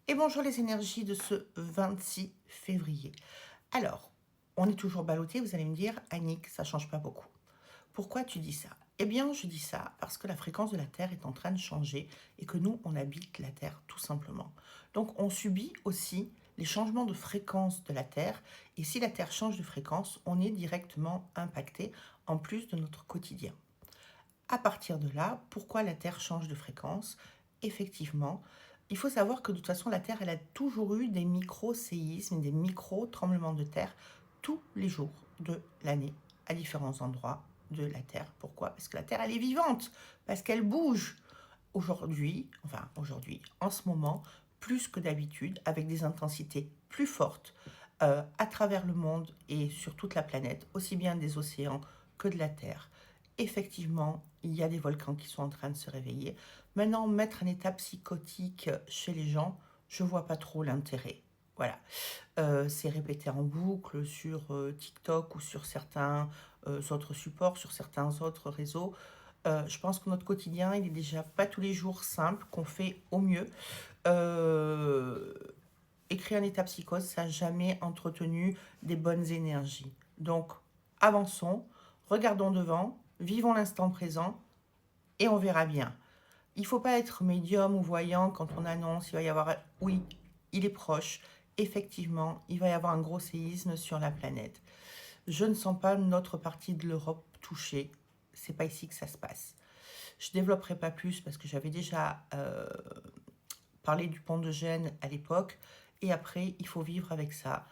Et bonjour les énergies de ce 26 février. Alors, on est toujours ballotté, vous allez me dire, Annick, ça change pas beaucoup. Pourquoi tu dis ça? Eh bien, je dis ça parce que la fréquence de la Terre est en train de changer et que nous, on habite la Terre tout simplement. Donc, on subit aussi les changements de fréquence de la Terre et si la Terre change de fréquence, on est directement impacté en plus de notre quotidien. À partir de là, pourquoi la Terre change de fréquence? Effectivement, il faut savoir que de toute façon, la Terre, elle a toujours eu des micro-séismes, des micro-tremblements de terre tous les jours de l'année à différents endroits de la Terre. Pourquoi? Parce que la Terre, elle est vivante, parce qu'elle bouge. Aujourd'hui, en ce moment, plus que d'habitude, avec des intensités plus fortes à travers le monde et sur toute la planète, aussi bien des océans que de la Terre. Effectivement, il y a des volcans qui sont en train de se réveiller. Maintenant, mettre un état psychotique chez les gens, je ne vois pas trop l'intérêt. Voilà. C'est répété en boucle sur TikTok ou sur certains autres supports, sur certains autres réseaux. Je pense que notre quotidien, il est déjà pas tous les jours simple, qu'on fait au mieux. Euh, Écrire un état psychose, ça n'a jamais entretenu des bonnes énergies. Donc, avançons, regardons devant, vivons l'instant présent et on verra bien. Il ne faut pas être médium ou voyant quand on annonce, il va y avoir, oui, il est proche, effectivement, il va y avoir un gros séisme sur la planète. Je ne sens pas notre partie de l'Europe touchée, c'est pas ici que ça se passe. Je ne développerai pas plus parce que j'avais déjà parlé du pont de Gênes à l'époque, et après, il faut vivre avec ça.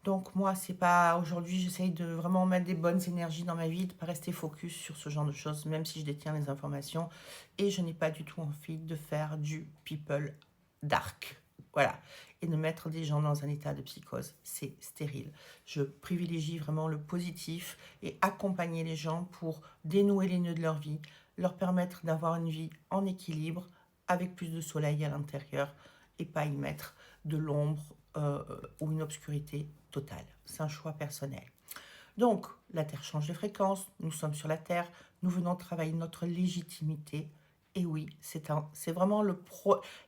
Donc moi, c'est pas aujourd'hui, j'essaye de vraiment mettre des bonnes énergies dans ma vie, de pas rester focus sur ce genre de choses, même si je détiens les informations. Et je n'ai pas du tout envie de faire du people dark. Voilà. Et de mettre des gens dans un état de psychose. C'est stérile. Je privilégie vraiment le positif et accompagner les gens pour dénouer les nœuds de leur vie, leur permettre d'avoir une vie en équilibre, avec plus de soleil à l'intérieur, et pas y mettre de l'ombre ou une obscurité totale. C'est un choix personnel. Donc, la Terre change de fréquence, nous sommes sur la Terre, nous venons travailler notre légitimité. Et oui, c'est vraiment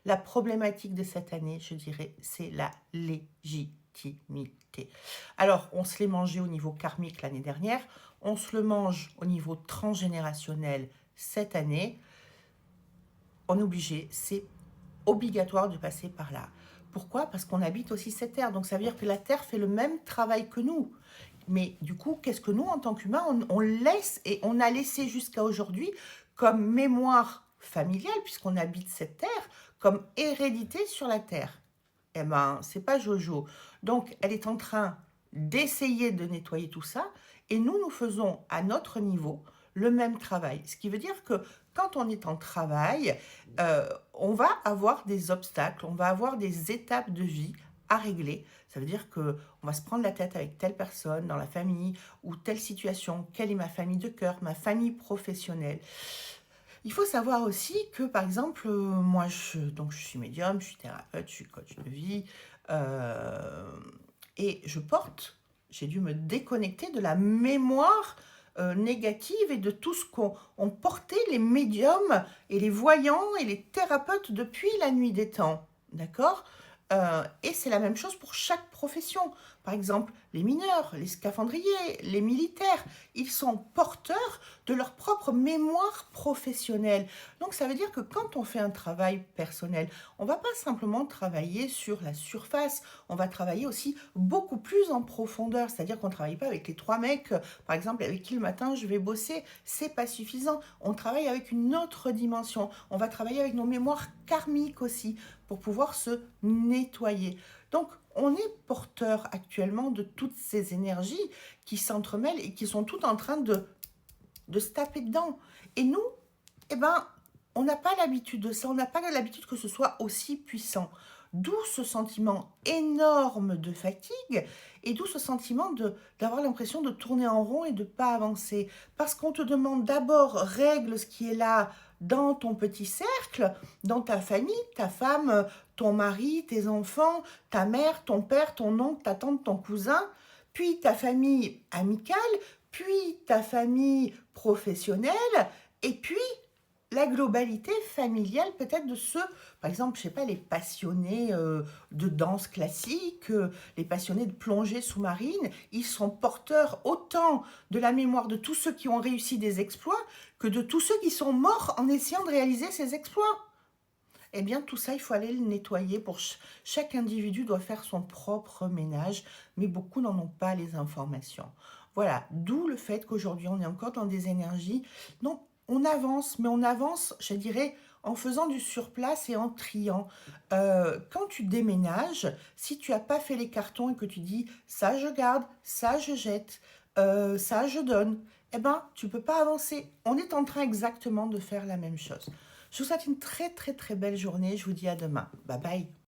la problématique de cette année, je dirais, c'est la légitimité. Alors, on se l'est mangé au niveau karmique l'année dernière, on se le mange au niveau transgénérationnel cette année. On est obligé, c'est obligatoire de passer par là. Pourquoi? Parce qu'on habite aussi cette terre. Donc ça veut dire que la terre fait le même travail que nous. Mais du coup, qu'est-ce que nous, en tant qu'humains, on laisse et on a laissé jusqu'à aujourd'hui comme mémoire familiale, puisqu'on habite cette terre, comme hérédité sur la terre? Eh ben, c'est pas Jojo. Donc, elle est en train d'essayer de nettoyer tout ça, et nous faisons à notre niveau le même travail. Ce qui veut dire que quand on est en travail, on va avoir des obstacles, on va avoir des étapes de vie à régler. Ça veut dire que on va se prendre la tête avec telle personne dans la famille ou telle situation. Quelle est ma famille de cœur, ma famille professionnelle? Il faut savoir aussi que, par exemple, moi, donc, je suis médium, je suis thérapeute, je suis coach de vie, euh, et j'ai dû me déconnecter de la mémoire négative et de tout ce qu'on portait les médiums et les voyants et les thérapeutes depuis la nuit des temps. D'accord? Et c'est la même chose pour chaque profession. Par exemple, les mineurs, les scaphandriers, les militaires, ils sont porteurs de leur propre mémoire professionnelle. Donc ça veut dire que quand on fait un travail personnel, on ne va pas simplement travailler sur la surface, on va travailler aussi beaucoup plus en profondeur. C'est-à-dire qu'on ne travaille pas avec les trois mecs, par exemple, avec qui le matin je vais bosser. C'est pas suffisant. On travaille avec une autre dimension. On va travailler avec nos mémoires karmiques aussi pour pouvoir se nettoyer. Donc, on est porteur actuellement de toutes ces énergies qui s'entremêlent et qui sont toutes en train de se taper dedans. Et nous, eh ben, on n'a pas l'habitude de ça, on n'a pas l'habitude que ce soit aussi puissant. D'où ce sentiment énorme de fatigue et d'où ce sentiment d'avoir l'impression de tourner en rond et de ne pas avancer. Parce qu'on te demande d'abord, règle ce qui est là dans ton petit cercle, dans ta famille, ta femme, ton mari, tes enfants, ta mère, ton père, ton oncle, ta tante, ton cousin, puis ta famille amicale, puis ta famille professionnelle, et puis la globalité familiale peut-être de ceux, par exemple, je sais pas, les passionnés de danse classique, les passionnés de plongée sous-marine, ils sont porteurs autant de la mémoire de tous ceux qui ont réussi des exploits que de tous ceux qui sont morts en essayant de réaliser ces exploits. Eh bien, tout ça, il faut aller le nettoyer. Chaque individu doit faire son propre ménage, mais beaucoup n'en ont pas les informations. Voilà, d'où le fait qu'aujourd'hui, on est encore dans des énergies. Non, on avance, mais on avance, je dirais, en faisant du surplace et en triant. Quand tu déménages, si tu n'as pas fait les cartons et que tu dis ça je garde, ça je jette, ça je donne, eh ben, tu peux pas avancer. On est en train exactement de faire la même chose. Je vous souhaite une très très très belle journée. Je vous dis à demain. Bye bye.